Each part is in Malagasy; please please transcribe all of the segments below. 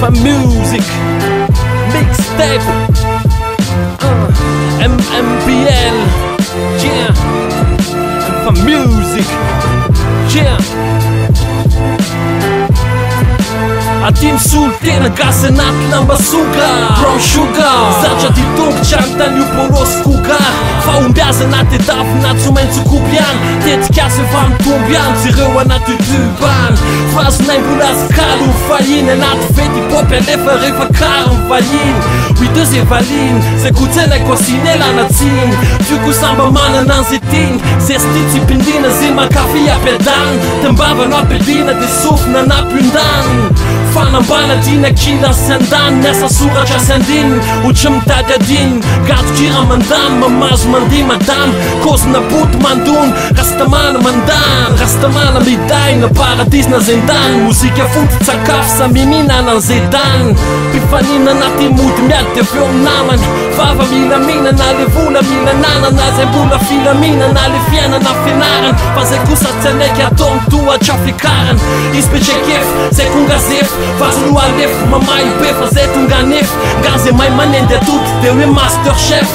Alpha Music Mixtape MMBL Yeah Alpha Music Yeah Aty misolo tena gasy anaty lambasoka Brown sugar Zatra ty tongotra agnontany borosy koka Fahombiaza anaty davina tsy maintsy kopy any Tetikasy efa mitomby any Zireo anaty YouTube any Fazonay mbola azokalo fahiny anaty fety hip-hop alefa rehefa kara mivahiny 8 evaliny Zay kotsenay kosine lanatsiny Fioko samba manana an'zay tiny Zay sty tsy pindina zay makafy apiadany Tambavanao apelina de sofina napindany Fanambana dina kina sy andany Niasa soratra sy andiny Ohatry mitady adiny Gadokira mandany Mamazo mandi madamy Kozina boty mandony Rastamana mandany Rastamana miday Na paradis na zendany Mozika foty tsakafo Samy mihinana an'zay tany Mpifanina anaty mody miady de aveo namany Vava milamina na le vola milanana Na zay mbola filamina na le fiainana fianarany Fa zay kosa tsy anaiky atao mitohatra fikarany Izy petrekefo Zay kongazefo Vazolo alefo Mamay befa zay tonga nefo Ngaze may manendy atody De hoe master chef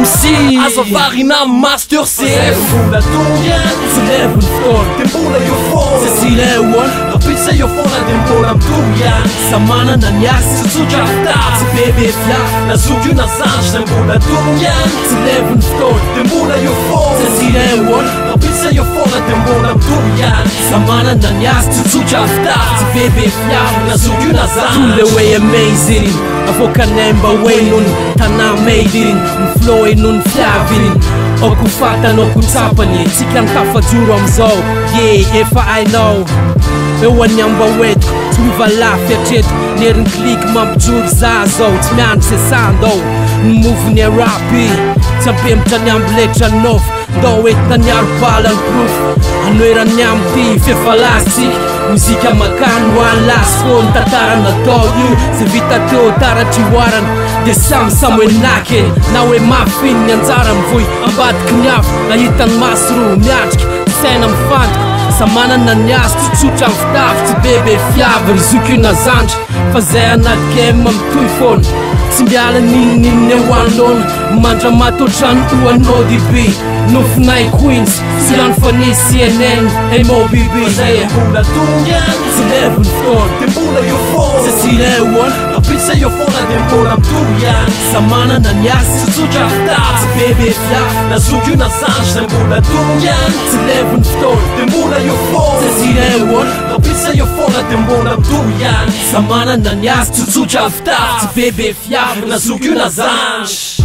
MC Azo avarina master chef Mbola tonga Tsy levo ny fotona De mbola io fona Zay si leon Rapitsa io fona De mbola mitonga Sa manana ny asy Tsotsotra aftar Tsy bebe fia Nazoky io na zangy Zay mbola tonga Tsy levo ny fotona De mbola io fona Zay si leon Rapitsa io fona De mbola mitonga Sa manana ny asy Tsotsotra aftar Tsy bebe fia Nazoky io na zangy To the way amazing Avokanay mba way nun Tana made in Ny flow e nun fiavin Ako fatana ako tsapany Tsika ny tafajoro amizao Yeah, efa I know Eo anyamba hoetiko Tsy mivalafy atreto Neriny click mampijoro za zao Tsy miandry se sandao Ny moviny e rapi Tsy ampemitra ny ambiletra nof Ndao etina ny arobala ny proof Anoerany amty fefalatsika Muzika makany hoany lasy Fony tatara natao io Zay vita teo taratry hoarana De samsamo enake Na hoe mafiny ny anjara mivoy Ambadiky ny afo Nahitany masoro miatrika Saina mifantiko Sa manana ny azy Tsotsotra mfitafy Tsy bebe fiavy Rizoky io na zandry Fa zay anaty game mitoy fona Tsy mbiala nininy hoanolona Mandra matotrany hoanao diby Nofinay Queens Silany fany CNN MOBB Zay mbola tonga Tsy levo ny fotona De mbola io fona Zay si leon Rapitsa io fona De mbola mitonga Sa manana ny asy Tsotsotra aftar Tsy bebe fia Nazoky io na zangy Zay mbola tonga Tsy levo ny fotona De mbola io fona Zay si leon Rapitsa io fona De mbola mitonga Sa manana ny asy Tsotsotra aftar Tsy bebe fia Nazoky io na zangy